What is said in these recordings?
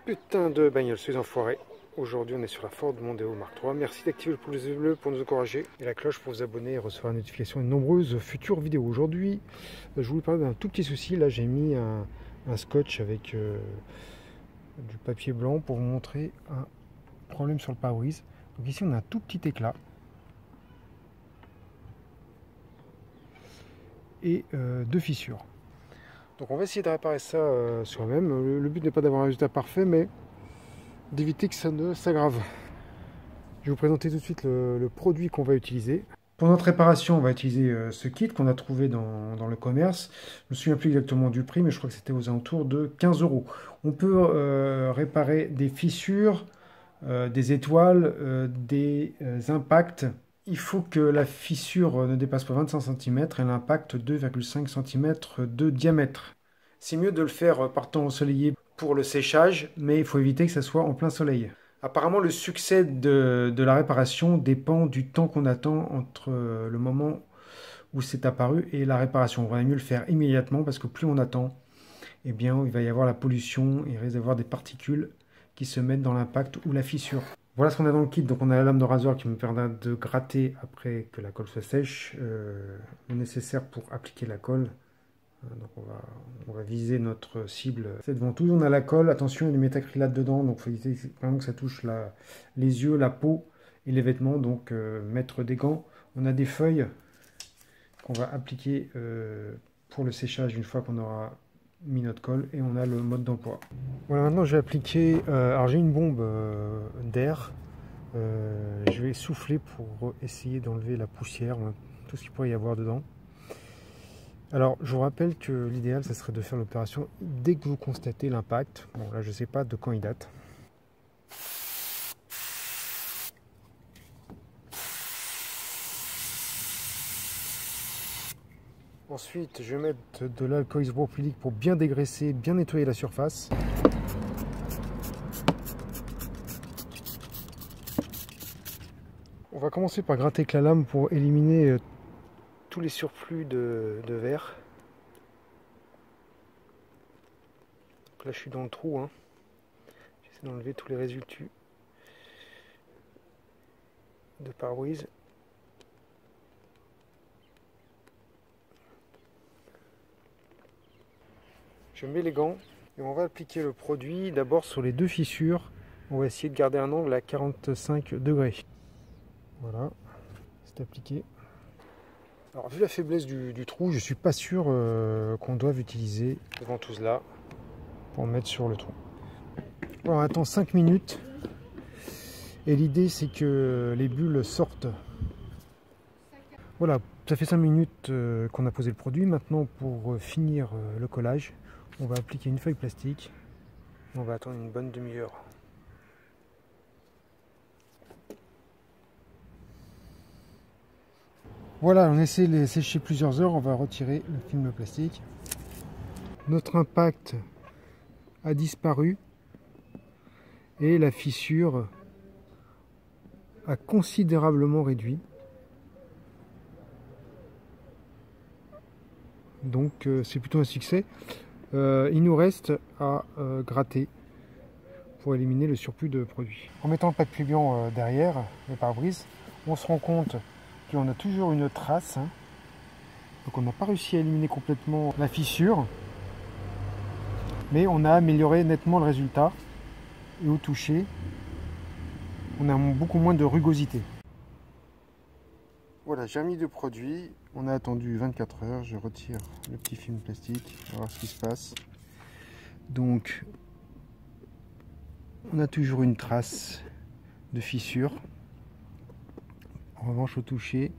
Putain de bagnole, ces enfoirés. Aujourd'hui, on est sur la Ford Mondeo Mark III. Merci d'activer le pouce bleu pour nous encourager et la cloche pour vous abonner et recevoir la notification de nombreuses futures vidéos. Aujourd'hui, je voulais parler d'un tout petit souci. Là, j'ai mis un scotch avec du papier blanc pour vous montrer un problème sur le pare-brise. Donc ici, on a un tout petit éclat et deux fissures. Donc on va essayer de réparer ça soi-même. Le but n'est pas d'avoir un résultat parfait, mais d'éviter que ça ne s'aggrave. Je vais vous présenter tout de suite le produit qu'on va utiliser. Pour notre réparation, on va utiliser ce kit qu'on a trouvé dans le commerce. Je ne me souviens plus exactement du prix, mais je crois que c'était aux alentours de 15 €. On peut réparer des fissures, des étoiles, des impacts. Il faut que la fissure ne dépasse pas 25 cm et l'impact 2,5 cm de diamètre. C'est mieux de le faire par temps ensoleillé pour le séchage, mais il faut éviter que ça soit en plein soleil. Apparemment, le succès de la réparation dépend du temps qu'on attend entre le moment où c'est apparu et la réparation. On va mieux le faire immédiatement parce que plus on attend, eh bien, il va y avoir la pollution, il risque d'avoir des particules qui se mettent dans l'impact ou la fissure. Voilà ce qu'on a dans le kit. Donc on a la lame de rasoir qui me permet de gratter après que la colle soit sèche, le nécessaire pour appliquer la colle. Donc on va viser notre cible. Cette ventouse, on a la colle, attention il y a du métacrylate dedans, donc il faut éviter vraiment que ça touche les yeux, la peau et les vêtements, donc mettre des gants. On a des feuilles qu'on va appliquer pour le séchage une fois qu'on aura mis notre colle, et on a le mode d'emploi. Voilà, maintenant je vais appliquer, alors j'ai une bombe d'air, je vais souffler pour essayer d'enlever la poussière, tout ce qu'il pourrait y avoir dedans. Alors, je vous rappelle que l'idéal, ça serait de faire l'opération dès que vous constatez l'impact. Bon, là, je ne sais pas de quand il date. Ensuite, je vais mettre de l'alcool isopropylique pour bien dégraisser, bien nettoyer la surface. On va commencer par gratter avec la lame pour éliminer tous les surplus de verre. Donc là je suis dans le trou, hein. J'essaie d'enlever tous les résidus de pare-brise. Je mets les gants et on va appliquer le produit d'abord sur les deux fissures. On va essayer de garder un angle à 45 degrés. Voilà, c'est appliqué. Alors vu la faiblesse du trou, je suis pas sûr qu'on doive utiliser cette ventouse là pour mettre sur le trou. Alors, on attend 5 minutes et l'idée c'est que les bulles sortent. Voilà, ça fait 5 minutes qu'on a posé le produit. Maintenant, pour finir le collage, on va appliquer une feuille plastique. On va attendre une bonne demi-heure. Voilà, on essaie de les sécher plusieurs heures, on va retirer le film plastique. Notre impact a disparu et la fissure a considérablement réduit. Donc c'est plutôt un succès. Il nous reste à gratter pour éliminer le surplus de produit. En mettant le papier blanc derrière le pare-brise, on se rend compte qu'on a toujours une trace, hein. Donc on n'a pas réussi à éliminer complètement la fissure, mais on a amélioré nettement le résultat, et au toucher on a beaucoup moins de rugosité. Voilà, j'ai remis le produit, on a attendu 24 heures, je retire le petit film plastique, on va voir ce qui se passe. Donc on a toujours une trace de fissure. En revanche, au toucher,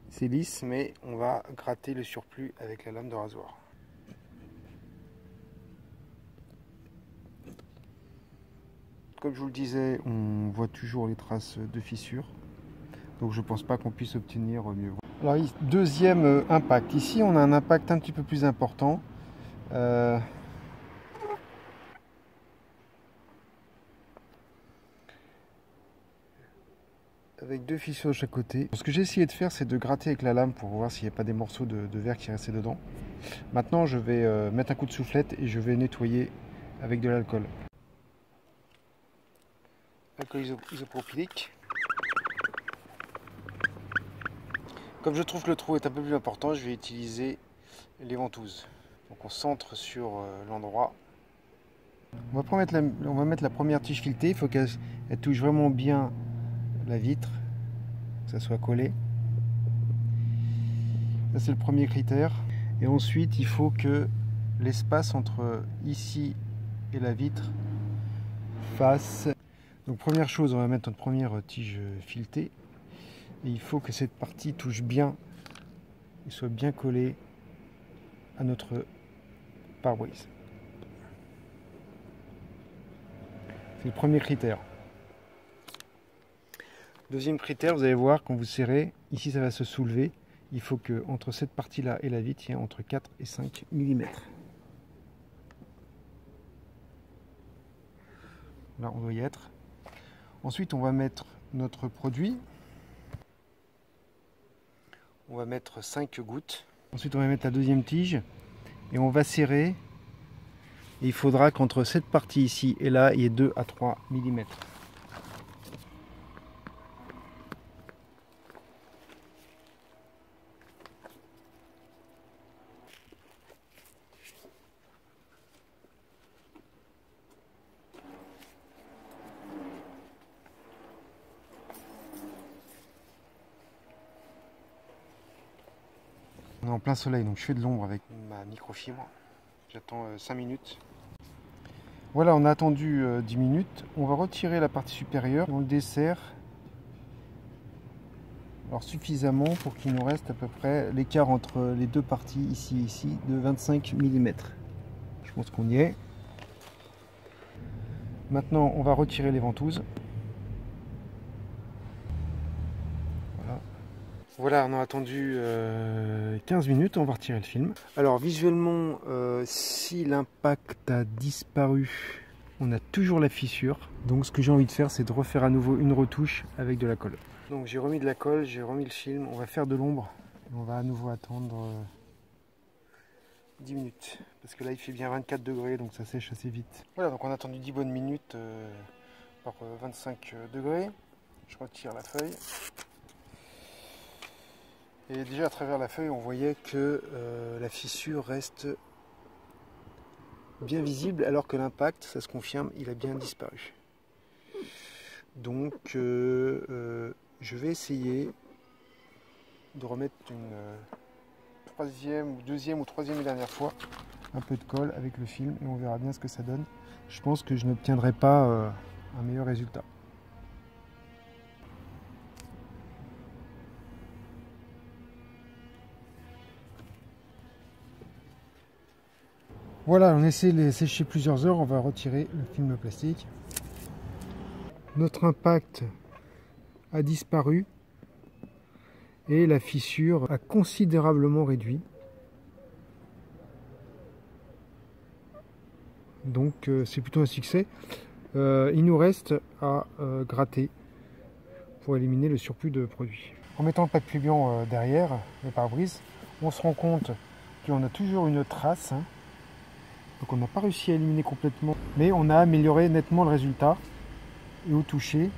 c'est lisse, mais on va gratter le surplus avec la lame de rasoir. Comme je vous le disais, on voit toujours les traces de fissure, donc je ne pense pas qu'on puisse obtenir mieux. Alors, deuxième impact. Ici, on a un impact un petit peu plus important. Avec deux fissures de chaque côté. Ce que j'ai essayé de faire, c'est de gratter avec la lame pour voir s'il n'y a pas des morceaux de verre qui restaient dedans. Maintenant, je vais mettre un coup de soufflette et je vais nettoyer avec de l'alcool. alcool isopropylique. Comme je trouve que le trou est un peu plus important, je vais utiliser les ventouses. Donc on centre sur l'endroit. On va mettre la première tige filetée. Il faut qu'elle touche vraiment bien la vitre, que ça soit collé. Ça c'est le premier critère. Et ensuite il faut que l'espace entre ici et la vitre fasse. Donc première chose, on va mettre notre première tige filetée. Et il faut que cette partie touche bien et soit bien collée à notre pare-brise. C'est le premier critère. Deuxième critère, vous allez voir, quand vous serrez, ici ça va se soulever. Il faut que entre cette partie-là et la vitre, il y ait entre 4 et 5 mm. Là, on doit y être. Ensuite, on va mettre notre produit. On va mettre 5 gouttes. Ensuite, on va mettre la deuxième tige et on va serrer. Et il faudra qu'entre cette partie ici et là, il y ait 2 à 3 mm. On est en plein soleil, donc je fais de l'ombre avec ma microfibre. J'attends 5 minutes. Voilà, on a attendu 10 minutes. On va retirer la partie supérieure. On le desserre. Alors suffisamment pour qu'il nous reste à peu près l'écart entre les deux parties, ici et ici, de 25 mm. Je pense qu'on y est. Maintenant, on va retirer les ventouses. Voilà, on a attendu 15 minutes, on va retirer le film. Alors visuellement, si l'impact a disparu, on a toujours la fissure. Donc ce que j'ai envie de faire, c'est de refaire à nouveau une retouche avec de la colle. Donc j'ai remis de la colle, j'ai remis le film, on va faire de l'ombre. On va à nouveau attendre 10 minutes. Parce que là il fait bien 24 degrés, donc ça sèche assez vite. Voilà, donc on a attendu 10 bonnes minutes par 25 degrés. Je retire la feuille. Et déjà à travers la feuille, on voyait que la fissure reste bien visible, alors que l'impact, ça se confirme, il a bien disparu. Donc je vais essayer de remettre une deuxième ou troisième et dernière fois un peu de colle avec le film et on verra bien ce que ça donne. Je pense que je n'obtiendrai pas un meilleur résultat. Voilà, on essaie de les sécher plusieurs heures, on va retirer le film plastique. Notre impact a disparu et la fissure a considérablement réduit. Donc c'est plutôt un succès. Il nous reste à gratter pour éliminer le surplus de produit. En mettant le papier pliant derrière le pare-brise, on se rend compte qu'on a toujours une trace. Donc on n'a pas réussi à éliminer complètement, mais on a amélioré nettement le résultat. Et au toucher,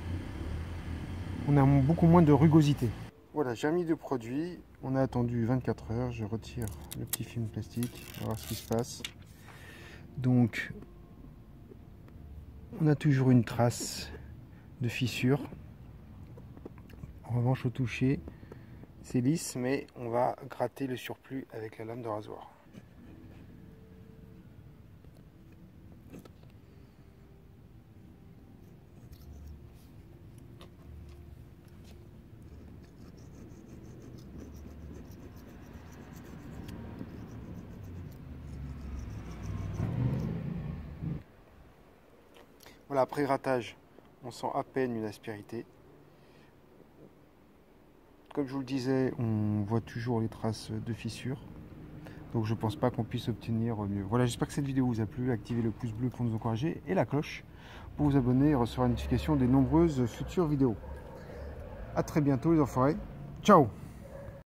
on a beaucoup moins de rugosité. Voilà, j'ai remis de produit. On a attendu 24 heures. Je retire le petit film plastique. On va voir ce qui se passe. Donc, on a toujours une trace de fissure. En revanche, au toucher, c'est lisse, mais on va gratter le surplus avec la lame de rasoir. Voilà, après grattage, on sent à peine une aspérité. Comme je vous le disais, on voit toujours les traces de fissures. Donc je ne pense pas qu'on puisse obtenir mieux. Voilà, j'espère que cette vidéo vous a plu. Activez le pouce bleu pour nous encourager et la cloche pour vous abonner et recevoir une notification des nombreuses futures vidéos. A très bientôt les enfoirés. Ciao!